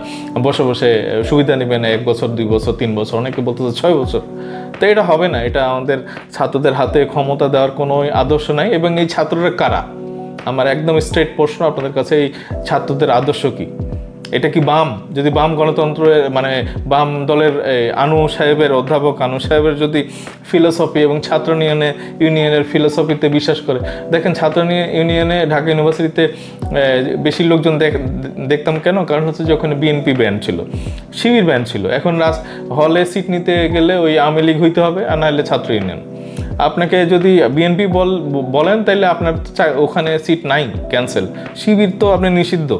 বসে বসে সুবিধা নেবেন 1 বছর 2 বছর 3 বছর, অনেকে বলতেছে 6 বছর? তো এটা হবে না। এটা আমাদের ছাত্রদের হাতে ক্ষমতা দেওয়ার কোনো আদর্শ নাই। এবং এই ছাত্ররা কারা? আমার একদম স্ট্রেট প্রশ্ন আপনাদের কাছে, এই ছাত্রদের আদর্শ কি? এটা কি বাম? যদি বাম গণতন্ত্রের মানে বাম দলের আনু সাহেবের, অধ্যাপক আনু সাহেবের যদি ফিলোসফি এবং ছাত্র ইউনিয়নের ফিলোসফিতে বিশ্বাস করে, দেখেন ছাত্র ইউনিয়নে ঢাকা ইউনিভার্সিটিতে বেশি লোকজন দেখতাম কেন? কারণ হচ্ছে যে ওখানে বিএনপি ব্যান্ড ছিল, শিবির ব্যান্ড ছিল। এখন হলে সিট নিতে গেলে ওই আওয়ামী লীগ হইতে হবে, আর নাহলে ছাত্র ইউনিয়ন। আপনাকে যদি বিএনপি বলেন তাহলে আপনার ওখানে সিট নাই, ক্যান্সেল। শিবির তো আপনি নিষিদ্ধ।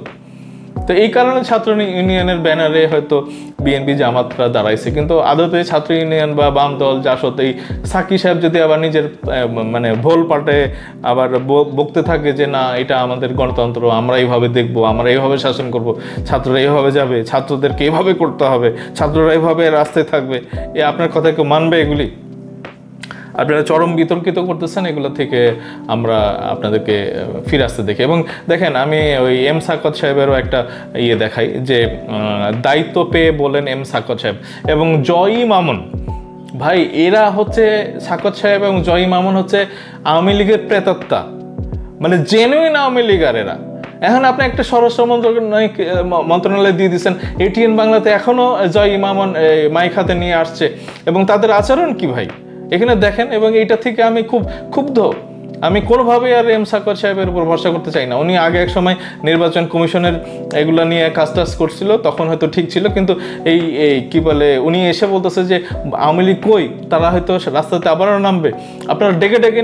তো এই কারণে ছাত্র ইউনিয়নের ব্যানারে হয়তো বিএনপি জামাতরা দাঁড়াইছে, কিন্তু আদতে ছাত্র ইউনিয়ন বা বাম দল জাসদ, এই সাকি সাহেব যদি আবার নিজের মানে ভোল পাল্টে আবার বকতে থাকে যে না এটা আমাদের গণতন্ত্র, আমরা এইভাবে দেখবো, আমরা এইভাবে শাসন করব, ছাত্ররা এইভাবে যাবে, ছাত্রদেরকে এইভাবে করতে হবে, ছাত্ররা এইভাবে রাস্তায় থাকবে, আপনার কথা কেউ মানবে? এগুলি আপনারা চরম বিতর্কিত করতেছেন। এগুলো থেকে আমরা আপনাদেরকে ফিরে আসতে দেখি। এবং দেখেন, আমি ওই এম সাকত সাহেবেরও একটা দেখাই যে দায়িত্ব পেয়ে বলেন এম সাকত সাহেব এবং জয়ী মামুন, ভাই এরা হচ্ছে সাকত সাহেব এবং জয়ী মামুন হচ্ছে আওয়ামী লীগের প্রেতাত্মা, মানে জেনুইন আওয়ামী লীগার এরা। এখন আপনি একটা স্বরাষ্ট্র মন্ত্রণালয় দিয়ে দিচ্ছেন, এটিএন বাংলাতে এখনও জয়ী মামুন মাইক হাতে নিয়ে আসছে এবং তাদের আচরণ কি ভাই এখানে দেখেন। এবং এইটা থেকে আমি খুব ক্ষুব্ধ। আমি কোনোভাবেই আর এম সাকর সাহেবের উপর ভরসা করতে চাই না। উনি আগে এক সময় নির্বাচন কমিশনের এগুলো নিয়ে কাজ করছিল, তখন হয়তো ঠিক ছিল, কিন্তু এই কি বলে উনি এসে বলতেছে যে আওয়ামী লীগ কই, তারা হয়তো রাস্তাতে আবারও নামবে। আপনারা ডেকে ডেকে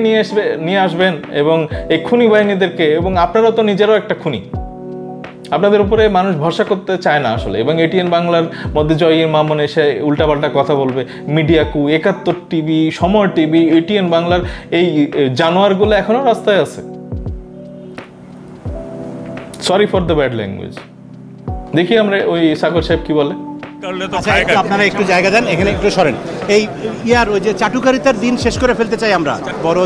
নিয়ে আসবেন এবং এই খুনি বাহিনীদেরকে, এবং আপনারা তো নিজেরাও একটা খুনি। আপনাদের উপরে মানুষ ভরসা করতে চায় না আসলে। এবং এটিএন বাংলার মধ্যে জয়ী মামুন এসে উল্টাপাল্টা কথা বলবে, মিডিয়া কু, 71 টিভি, সময় টিভি, এটিএন বাংলার এই জানোয়ারগুলো এখনো রাস্তায় আছে। Sorry for the bad language. দেখি আমরা ওই সাগর সাহেব কি বলে। আপনারা একটু জায়গা দেন, এখানে একটু সরেন। এই ওই যে চাটুকারিতার দিন শেষ করে ফেলতে চাই আমরা। বড়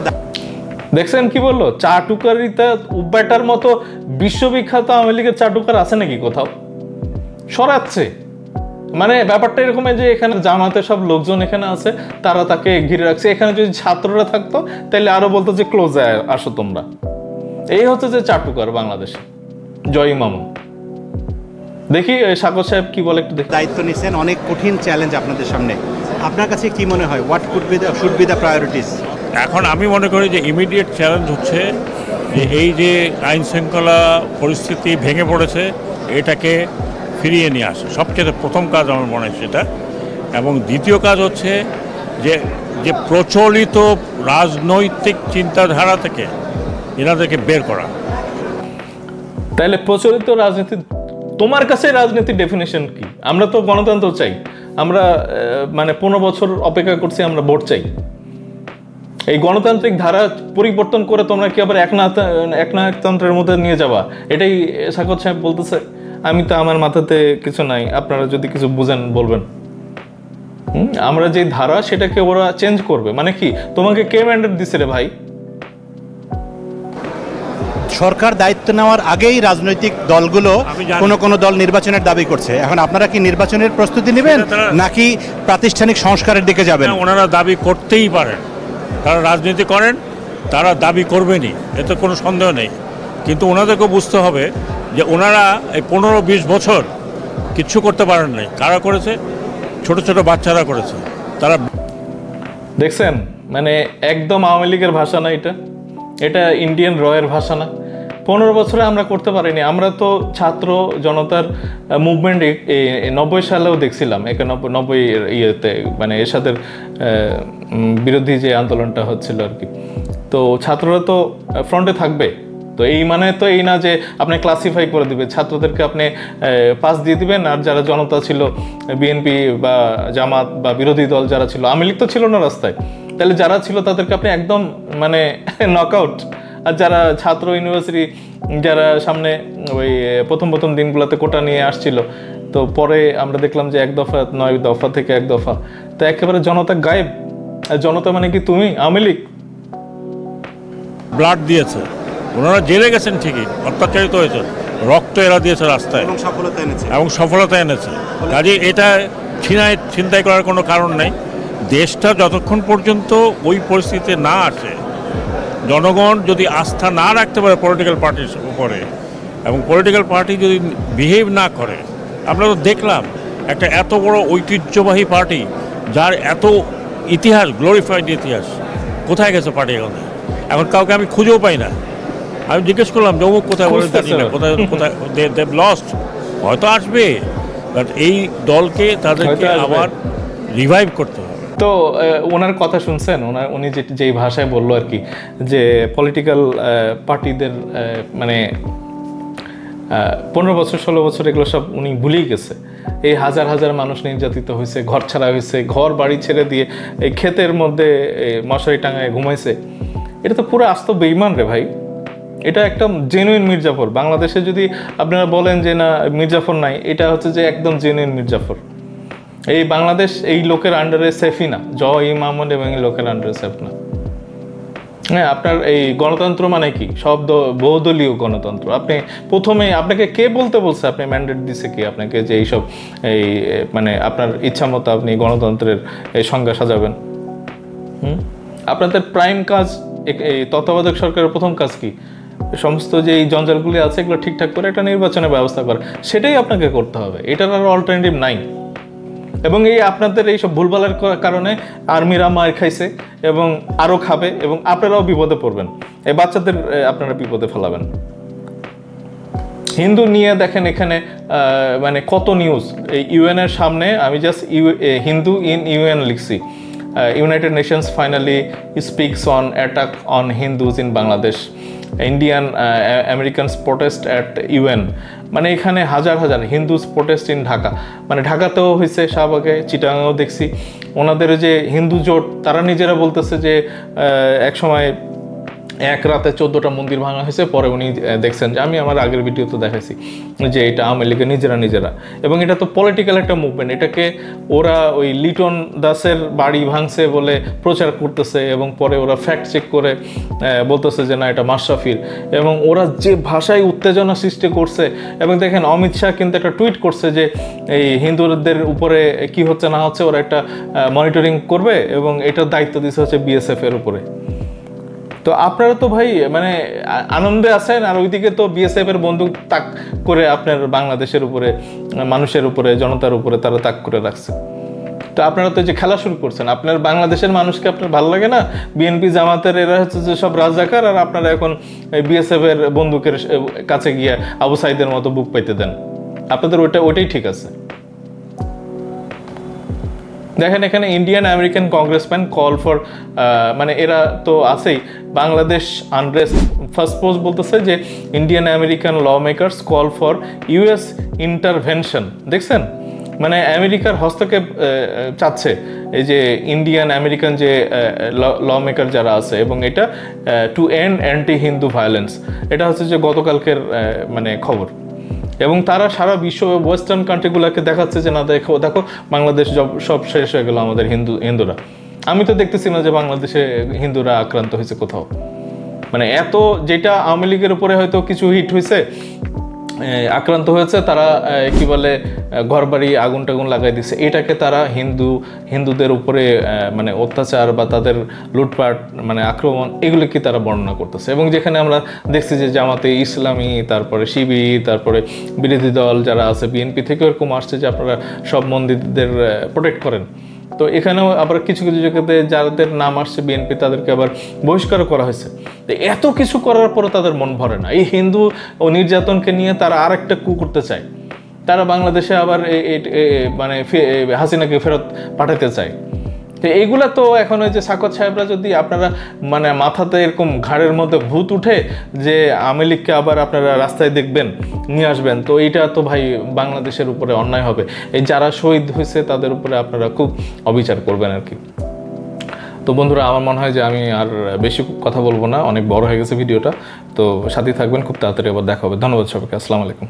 দেখছেন কি বললো? চাটুকারিতা উব্বাটার মতো বিশ্ববিখ্যাত আওয়ামী লীগের চাটুকার আছে নাকি কোথাও? সরাচ্ছে। মানে ব্যাপারটা এরকম যে এখানে জামাতের সব লোকজন এখানে আছে, তারা তাকে ঘিরে রাখছে। এখানে যদি ছাত্ররা থাকতো তাহলে আরো বলতো যে ক্লোজে আসো তোমরা। এই হচ্ছে যে চাটুকার বাংলাদেশে জয়ী মামুন। দেখি সাগর সাহেব কি বলে একটু দেখি। দায়িত্ব নিচ্ছেন, অনেক কঠিন চ্যালেঞ্জ আপনাদের সামনে। আপনার কাছে কি মনে হয়, what should be the priorities? এখন আমি মনে করি যে ইমিডিয়েট চ্যালেঞ্জ হচ্ছে যে এই যে আইন শৃঙ্খলা পরিস্থিতি ভেঙে পড়েছে, এটাকে ফিরিয়ে নিয়ে আসে সবচেয়ে প্রথম কাজ আমার মনে হয় সেটা। এবং দ্বিতীয় কাজ হচ্ছে যে প্রচলিত রাজনৈতিক চিন্তাধারা থেকে এনাদেরকে বের করা। তাহলে প্রচলিত রাজনীতি, তোমার কাছে রাজনীতির ডেফিনেশন কি? আমরা তো গণতন্ত্র চাই, আমরা মানে 15 বছর অপেক্ষা করছি, আমরা ভোট চাই। এই গণতান্ত্রিক ধারা পরিবর্তন করে তোমরা কি আবার একনায়কতন্ত্রের মধ্যে নিয়ে যাবা? এটাই সাকত সাহেব বলতেছে। আমি তো আমার মাথাতে কিছু নাই, আপনারা যদি কিছু বুঝেন বলবেন। আমরা যে ধারা সেটাকে ওরা চেঞ্জ করবে মানে কি? তোমাকে কে ম্যান্ডেট দিছে রে ভাই? সরকার দায়িত্ব নেওয়ার আগেই রাজনৈতিক দলগুলো কোনো দল নির্বাচনের দাবি করছে। এখন আপনারা কি নির্বাচনের প্রস্তুতি নেবেন নাকি প্রাতিষ্ঠানিক সংস্কারের দিকে যাবেন? ওনারা দাবি করতেই পারেন, তারা রাজনীতি করেন, তারা দাবি করবেনই, এতে কোনো সন্দেহ নেই। কিন্তু ওনাদেরকে বুঝতে হবে যে ওনারা এই 15-20 বছর কিচ্ছু করতে পারেন নাই। কারা করেছে? ছোট ছোট বাচ্চারা করেছে। তারা দেখছেন, মানে একদম আওয়ামী লীগের ভাষা না এটা, এটা ইন্ডিয়ান রয়ের ভাষা না। 15 বছরে আমরা করতে পারিনি। আমরা তো ছাত্র জনতার মুভমেন্ট 90 সালেও দেখছিলাম, 91-90 ইয়েতে, মানে এরশাদের বিরোধী যে আন্দোলনটা হচ্ছিল আর কি। তো ছাত্ররা তো ফ্রন্টে থাকবে। তো এই মানে তো এই না যে আপনি ক্লাসিফাই করে দিবেন, ছাত্রদেরকে আপনি পাস দিয়ে দিবেন, আর যারা জনতা ছিল, বিএনপি বা জামাত বা বিরোধী দল যারা ছিল, আওয়ামী লীগ তো ছিল না রাস্তায়, তাহলে যারা ছিল তাদেরকে আপনি একদম মানে নকআউট। আর যারা ছাত্র ইউনিভার্সিটি যারা সামনে ওই প্রথম দিনগুলোতে কোটা নিয়ে আসছিল, তো পরে আমরা দেখলাম যে 1 দফা 9 দফা থেকে 1 দফা, তো একেবারে জনতা গায়েব। আর জনতা মানে কি তুমি, আওয়ামী লীগ? ব্লাড দিয়েছে, ওনারা জেলে গেছেন ঠিকই, অত্যাচারিত হয়েছে, রক্ত এরা দিয়েছে রাস্তায় এবং সফলতা এনেছে। কাজে এটা ছিনতাই করার কোনো কারণ নেই। দেশটা যতক্ষণ পর্যন্ত ওই পরিস্থিতিতে না আসে, জনগণ যদি আস্থা না রাখতে পারে পলিটিক্যাল পার্টির উপরে, এবং পলিটিক্যাল পার্টি যদি বিহেভ না করে, আমরা তো দেখলাম একটা এত বড় ঐতিহ্যবাহী পার্টি যার এত ইতিহাস, গ্লোরিফাইড ইতিহাস, কোথায় গেছে পার্টি? এখন কাউকে আমি খুঁজেও পাই না। আমি জিজ্ঞেস করলাম যে অমুক কোথায়, বলে জানি না কোথায় কোথায়, দে লস্ট। হয়তো আসবে, বাট এই দলকে তাদেরকে আবার রিভাইভ করতে হবে। তো ওনার কথা শুনছেন, উনি যেই ভাষায় বললো আর কি, যে পলিটিক্যাল পার্টিদের মানে 15 বছর 16 বছর এগুলো সব উনি ভুলেই গেছে। এই হাজার হাজার মানুষ নির্যাতিত হয়েছে, ঘর ছাড়া হয়েছে, ঘর বাড়ি ছেড়ে দিয়ে এই ক্ষেতের মধ্যে মশারি টাঙায় ঘুমাইছে। এটা তো পুরো আস্ত বেঈমান রে ভাই। এটা একটা জেনুইন মির্জাফর। বাংলাদেশে যদি আপনারা বলেন যে না মির্জাফর নাই, এটা হচ্ছে যে একদম জেনুইন মির্জাফর। এই বাংলাদেশ এই লোকের আন্ডারে সেফই না, জয় মাহমুদ এবং এই লোকের আন্ডারে সেফ না। হ্যাঁ, আপনার এই গণতন্ত্র মানে কি? বহুদলীয় গণতন্ত্র। আপনি প্রথমে আপনাকে কে বলতে বলছে? আপনি ম্যান্ডেট দিছে কি আপনাকে যে এইসব এই মানে আপনার ইচ্ছা মতো আপনি গণতন্ত্রের এই সংজ্ঞা সাজাবেন? আপনাদের প্রাইম কাজ, এই তত্ত্বাবধায়ক সরকারের প্রথম কাজ কি? সমস্ত যে এই জঞ্জালগুলি আছে এগুলো ঠিকঠাক করে একটা নির্বাচনের ব্যবস্থা করা, সেটাই আপনাকে করতে হবে। এটার আর অল্টারনেটিভ নাই। এবং এই আপনাদের এইসব ভুলভালের কারণে আর্মিরা মার খাইছে এবং আরও খাবে, এবং আপনারাও বিপদে পড়বেন। এই বাচ্চাদের আপনারা বিপদে ফেলাবেন। হিন্দু নিয়ে দেখেন এখানে মানে কত নিউজ। এই ইউএনের সামনে আমি জাস্ট হিন্দু ইন ইউএন লিখছি, United Nations finally স্পিকস on attack on Hindus in Bangladesh, Indian Americans protest at UN. মানে এখানে হাজার হাজার হিন্দুজ প্রোটেস্ট ইন ঢাকা, মানে ঢাকাতেও হয়েছে, শাহবাগে, চিটাগাঁও দেখছি। ওনাদের যে হিন্দু জোট তারা নিজেরা বলতেছে যে এক সময় এক রাতে 14টা মন্দির ভাঙা হয়েছে। পরে উনি দেখছেন যে আমি আমার আগের ভিডিওতে দেখাইছি যে এটা আওয়ামী লীগের নিজেরা, এবং এটা তো পলিটিক্যাল একটা মুভমেন্ট। এটাকে ওরা ওই লিটন দাসের বাড়ি ভাঙছে বলে প্রচার করতেছে, এবং পরে ওরা ফ্যাক্ট চেক করে বলতেছে যে না এটা মাশরাফির, এবং ওরা যে ভাষায় উত্তেজনা সৃষ্টি করছে। এবং দেখেন অমিত শাহ কিন্তু একটা টুইট করছে যে এই হিন্দুদের উপরে কি হচ্ছে না হচ্ছে ওরা একটা মনিটরিং করবে, এবং এটার দায়িত্ব দিচ্ছে হচ্ছে বিএসএফ এর উপরে। তো আপনারা তো ভাই মানে আনন্দে আছেন, আর ওইদিকে তো বিএসএফ এর বন্দুক তাক করে আপনার বাংলাদেশের উপরে, মানুষের উপরে, জনতার উপরে তারা তাক করে রাখছে। তো আপনারা তো যে খেলা শুরু করছেন, আপনার বাংলাদেশের মানুষকে আপনার ভালো লাগে না? বিএনপি জামাতের এরা হচ্ছে যে সব রাজাকার, আর আপনারা এখন বিএসএফ এর বন্দুকের কাছে গিয়ে আবু সাইদের মতো বুক পাইতে দেন। আপনাদের ওইটাই ঠিক আছে। দেখেন এখানে Indian American congressman call for, মানে এরা তো আছেই বাংলাদেশ আনরেস্ট। ফার্স্ট পোস্ট বলতেছে যে Indian American lawmakers call for US intervention. দেখছেন, মানে আমেরিকার হস্তক্ষেপ চাচ্ছে এই যে ইন্ডিয়ান আমেরিকান যে ল মেকার যারা আছে, এবং এটা to end anti Hindu violence. এটা হচ্ছে যে গতকালকের মানে খবর। এবং তারা সারা বিশ্ব ওয়েস্টার্ন কান্ট্রিগুলোকে দেখাচ্ছে যে না দেখো দেখো বাংলাদেশ সব শেষ হয়ে গেল আমাদের হিন্দুরা। আমি তো দেখতেছি না যে বাংলাদেশে হিন্দুরা আক্রান্ত হয়েছে কোথাও। মানে এত যেটা আওয়ামী লীগের উপরে হয়তো কিছু হিট হয়েছে, আক্রান্ত হয়েছে, তারা কি বলে ঘরবাড়ি আগুন টাগুন লাগাই দিচ্ছে, এটাকে তারা হিন্দুদের উপরে মানে অত্যাচার বা তাদের লুটপাট মানে আক্রমণ এগুলো কি তারা বর্ণনা করতেছে। এবং যেখানে আমরা দেখছি যে জামাতে ইসলামী, তারপরে শিবির, তারপরে বিরোধী দল যারা আছে বিএনপি থেকে এরকম আসছে যে আপনারা সব মন্দিরদের প্রোটেক্ট করেন। তো এখানেও আবার কিছু কিছু জায়গাতে যাদের নাম আসছে বিএনপি তাদেরকে আবার বহিষ্কার করা হয়েছে। তো এত কিছু করার পরও তাদের মন ভরে না। এই হিন্দু ও নির্যাতনকে নিয়ে তারা আর একটা কু করতে চায়, তারা বাংলাদেশে আবার মানে হাসিনাকে ফেরত পাঠাতে চায়। তো এইগুলা তো এখন ওই যে সাকত সাহেবরা যদি আপনারা মানে মাথাতে এরকম ঘাড়ের মধ্যে ভূত উঠে যে আওয়ামী লীগকে আবার আপনারা রাস্তায় দেখবেন নিয়ে আসবেন, তো এইটা তো ভাই বাংলাদেশের উপরে অন্যায় হবে। এই যারা শহীদ হয়েছে তাদের উপরে আপনারা খুব অবিচার করবেন আর কি। তো বন্ধুরা, আমার মনে হয় যে আমি আর বেশি কথা বলবো না, অনেক বড় হয়ে গেছে ভিডিওটা। তো সাথে থাকবেন, খুব তাড়াতাড়ি আবার দেখা হবে। ধন্যবাদ সবাইকে, আসসালামু আলাইকুম।